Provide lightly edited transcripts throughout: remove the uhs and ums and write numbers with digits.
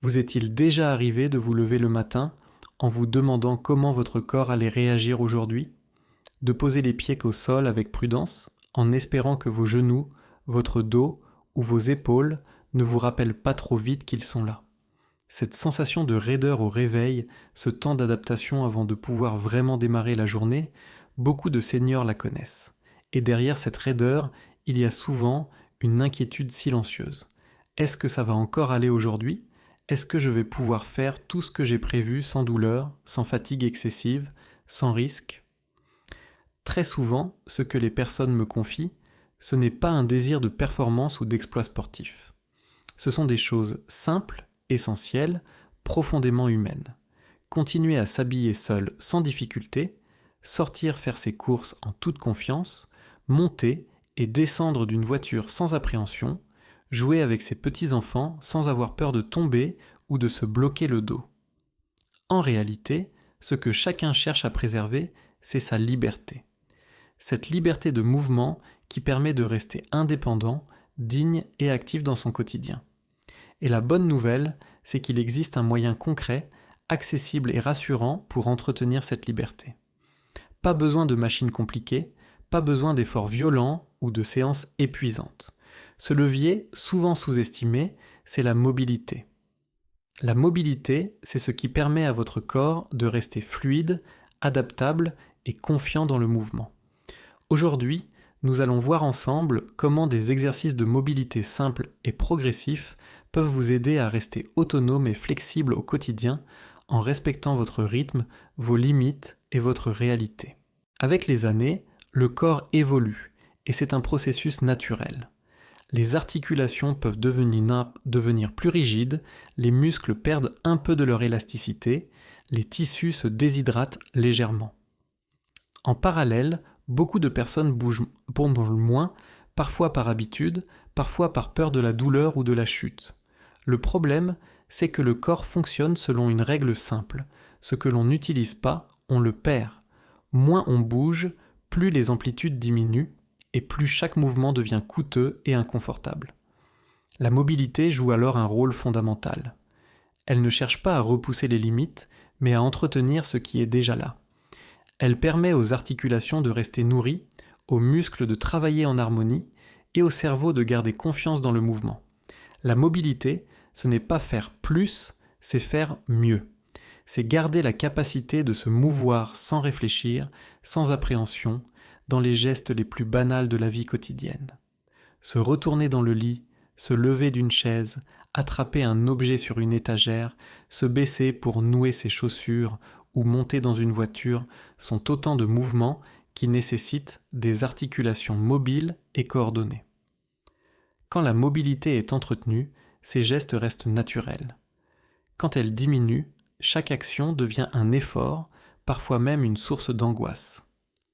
Vous est-il déjà arrivé de vous lever le matin en vous demandant comment votre corps allait réagir aujourd'hui? De poser les pieds au sol avec prudence, en espérant que vos genoux, votre dos ou vos épaules ne vous rappellent pas trop vite qu'ils sont là. Cette sensation de raideur au réveil, ce temps d'adaptation avant de pouvoir vraiment démarrer la journée, beaucoup de seniors la connaissent. Et derrière cette raideur, il y a souvent une inquiétude silencieuse. Est-ce que ça va encore aller aujourd'hui? Est-ce que je vais pouvoir faire tout ce que j'ai prévu sans douleur, sans fatigue excessive, sans risque? Très souvent, ce que les personnes me confient, ce n'est pas un désir de performance ou d'exploit sportif. Ce sont des choses simples, essentielles, profondément humaines. Continuer à s'habiller seul sans difficulté, sortir faire ses courses en toute confiance, monter et descendre d'une voiture sans appréhension, jouer avec ses petits-enfants sans avoir peur de tomber ou de se bloquer le dos. En réalité, ce que chacun cherche à préserver, c'est sa liberté. Cette liberté de mouvement qui permet de rester indépendant, digne et actif dans son quotidien. Et la bonne nouvelle, c'est qu'il existe un moyen concret, accessible et rassurant pour entretenir cette liberté. Pas besoin de machines compliquées, pas besoin d'efforts violents ou de séances épuisantes. Ce levier, souvent sous-estimé, c'est la mobilité. La mobilité, c'est ce qui permet à votre corps de rester fluide, adaptable et confiant dans le mouvement. Aujourd'hui, nous allons voir ensemble comment des exercices de mobilité simples et progressifs peuvent vous aider à rester autonome et flexible au quotidien en respectant votre rythme, vos limites et votre réalité. Avec les années, le corps évolue et c'est un processus naturel. Les articulations peuvent devenir plus rigides, les muscles perdent un peu de leur élasticité, les tissus se déshydratent légèrement. En parallèle, beaucoup de personnes bougent moins, parfois par habitude, parfois par peur de la douleur ou de la chute. Le problème, c'est que le corps fonctionne selon une règle simple. Ce que l'on n'utilise pas, on le perd. Moins on bouge, plus les amplitudes diminuent, et plus chaque mouvement devient coûteux et inconfortable. La mobilité joue alors un rôle fondamental. Elle ne cherche pas à repousser les limites, mais à entretenir ce qui est déjà là. Elle permet aux articulations de rester nourries, aux muscles de travailler en harmonie et au cerveau de garder confiance dans le mouvement. La mobilité, ce n'est pas faire plus, c'est faire mieux. C'est garder la capacité de se mouvoir sans réfléchir, sans appréhension, dans les gestes les plus banals de la vie quotidienne. Se retourner dans le lit, se lever d'une chaise, attraper un objet sur une étagère, se baisser pour nouer ses chaussures ou monter dans une voiture sont autant de mouvements qui nécessitent des articulations mobiles et coordonnées. Quand la mobilité est entretenue, ces gestes restent naturels. Quand elle diminue, chaque action devient un effort, parfois même une source d'angoisse.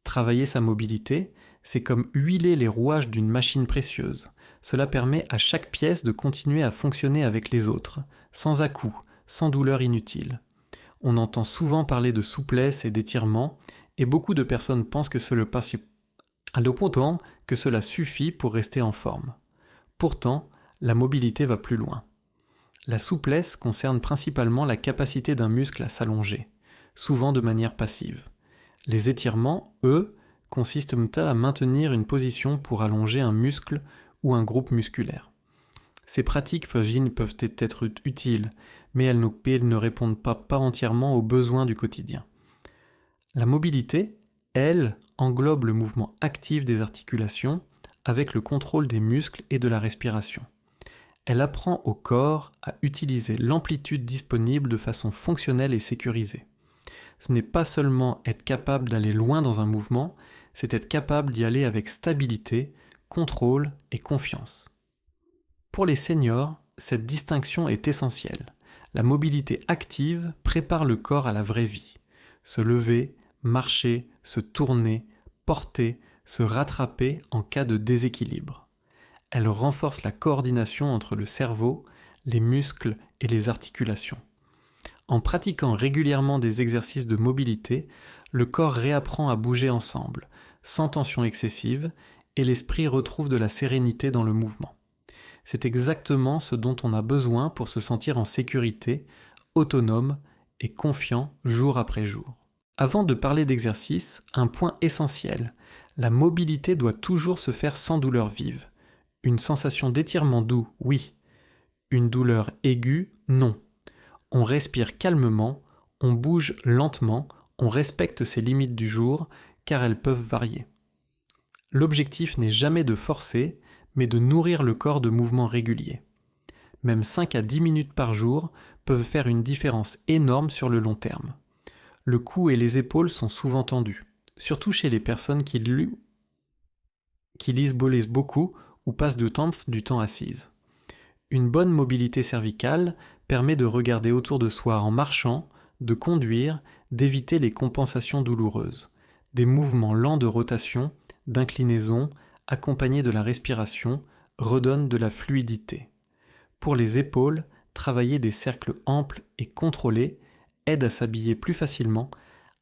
Travailler sa mobilité, c'est comme huiler les rouages d'une machine précieuse. Cela permet à chaque pièce de continuer à fonctionner avec les autres, sans à-coups, sans douleur inutile. On entend souvent parler de souplesse et d'étirement, et beaucoup de personnes pensent que cela suffit pour rester en forme. Pourtant, la mobilité va plus loin. La souplesse concerne principalement la capacité d'un muscle à s'allonger, souvent de manière passive. Les étirements, eux, consistent à maintenir une position pour allonger un muscle ou un groupe musculaire. Ces pratiques peuvent être utiles, mais elles ne répondent pas entièrement aux besoins du quotidien. La mobilité, elle, englobe le mouvement actif des articulations avec le contrôle des muscles et de la respiration. Elle apprend au corps à utiliser l'amplitude disponible de façon fonctionnelle et sécurisée. Ce n'est pas seulement être capable d'aller loin dans un mouvement, c'est être capable d'y aller avec stabilité, contrôle et confiance. Pour les seniors, cette distinction est essentielle. La mobilité active prépare le corps à la vraie vie. Se lever, marcher, se tourner, porter, se rattraper en cas de déséquilibre. Elle renforce la coordination entre le cerveau, les muscles et les articulations. En pratiquant régulièrement des exercices de mobilité, le corps réapprend à bouger ensemble, sans tension excessive, et l'esprit retrouve de la sérénité dans le mouvement. C'est exactement ce dont on a besoin pour se sentir en sécurité, autonome et confiant jour après jour. Avant de parler d'exercice, un point essentiel, la mobilité doit toujours se faire sans douleur vive. Une sensation d'étirement doux, oui. Une douleur aiguë, non. On respire calmement, on bouge lentement, on respecte ses limites du jour, car elles peuvent varier. L'objectif n'est jamais de forcer, mais de nourrir le corps de mouvements réguliers. Même 5 à 10 minutes par jour peuvent faire une différence énorme sur le long terme. Le cou et les épaules sont souvent tendus, surtout chez les personnes qui lisent beaucoup ou passent du temps assises. Une bonne mobilité cervicale permet de regarder autour de soi en marchant, de conduire, d'éviter les compensations douloureuses. Des mouvements lents de rotation, d'inclinaison, accompagnés de la respiration, redonnent de la fluidité. Pour les épaules, travailler des cercles amples et contrôlés aide à s'habiller plus facilement,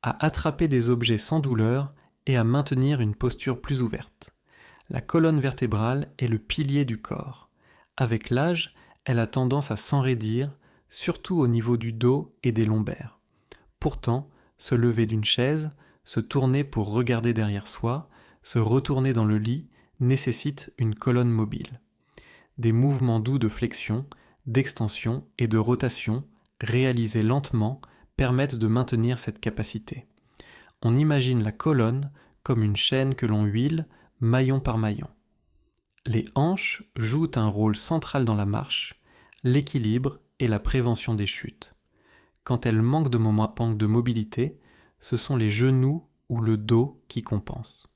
à attraper des objets sans douleur et à maintenir une posture plus ouverte. La colonne vertébrale est le pilier du corps. Avec l'âge, elle a tendance à s'enraidir, surtout au niveau du dos et des lombaires. Pourtant, se lever d'une chaise, se tourner pour regarder derrière soi, se retourner dans le lit nécessite une colonne mobile. Des mouvements doux de flexion, d'extension et de rotation, réalisés lentement, permettent de maintenir cette capacité. On imagine la colonne comme une chaîne que l'on huile, maillon par maillon. Les hanches jouent un rôle central dans la marche, l'équilibre et la prévention des chutes. Quand elles manquent de mobilité, ce sont les genoux ou le dos qui compensent.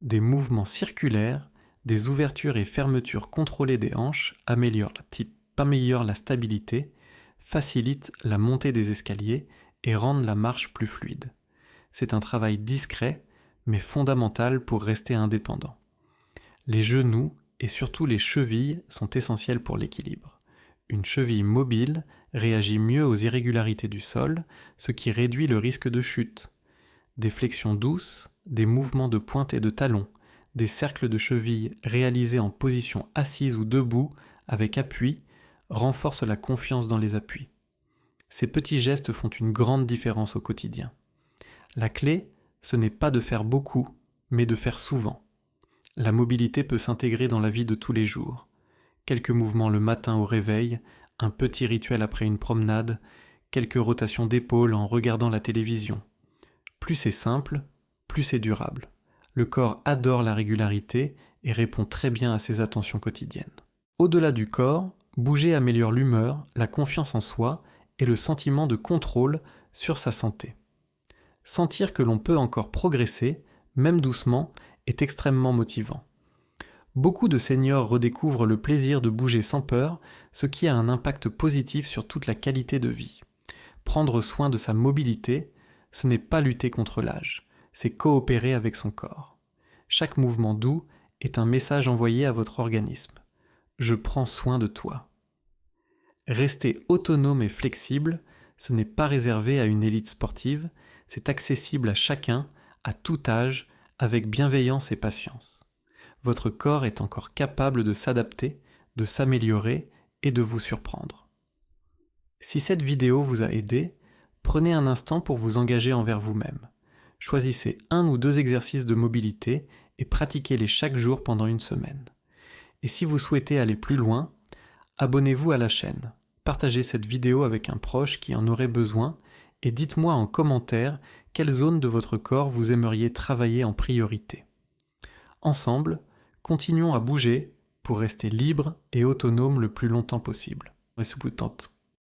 Des mouvements circulaires, des ouvertures et fermetures contrôlées des hanches améliorent la stabilité, facilitent la montée des escaliers et rendent la marche plus fluide. C'est un travail discret, mais fondamental pour rester indépendant. Les genoux et surtout les chevilles sont essentiels pour l'équilibre. Une cheville mobile réagit mieux aux irrégularités du sol, ce qui réduit le risque de chute. Des flexions douces, des mouvements de pointe et de talon, des cercles de cheville réalisés en position assise ou debout avec appui renforcent la confiance dans les appuis. Ces petits gestes font une grande différence au quotidien. La clé, ce n'est pas de faire beaucoup, mais de faire souvent. La mobilité peut s'intégrer dans la vie de tous les jours. Quelques mouvements le matin au réveil, un petit rituel après une promenade, quelques rotations d'épaules en regardant la télévision. Plus c'est simple, plus c'est durable. Le corps adore la régularité et répond très bien à ses attentions quotidiennes. Au-delà du corps, bouger améliore l'humeur, la confiance en soi et le sentiment de contrôle sur sa santé. Sentir que l'on peut encore progresser, même doucement, est extrêmement motivant. Beaucoup de seniors redécouvrent le plaisir de bouger sans peur, ce qui a un impact positif sur toute la qualité de vie. Prendre soin de sa mobilité, ce n'est pas lutter contre l'âge, c'est coopérer avec son corps. Chaque mouvement doux est un message envoyé à votre organisme. Je prends soin de toi. Rester autonome et flexible, ce n'est pas réservé à une élite sportive, c'est accessible à chacun, à tout âge, avec bienveillance et patience. Votre corps est encore capable de s'adapter, de s'améliorer et de vous surprendre. Si cette vidéo vous a aidé, prenez un instant pour vous engager envers vous-même. Choisissez 1 ou 2 exercices de mobilité et pratiquez-les chaque jour pendant une semaine. Et si vous souhaitez aller plus loin, abonnez-vous à la chaîne, partagez cette vidéo avec un proche qui en aurait besoin et dites-moi en commentaire quelle zone de votre corps vous aimeriez travailler en priorité. Ensemble, continuons à bouger pour rester libre et autonome le plus longtemps possible.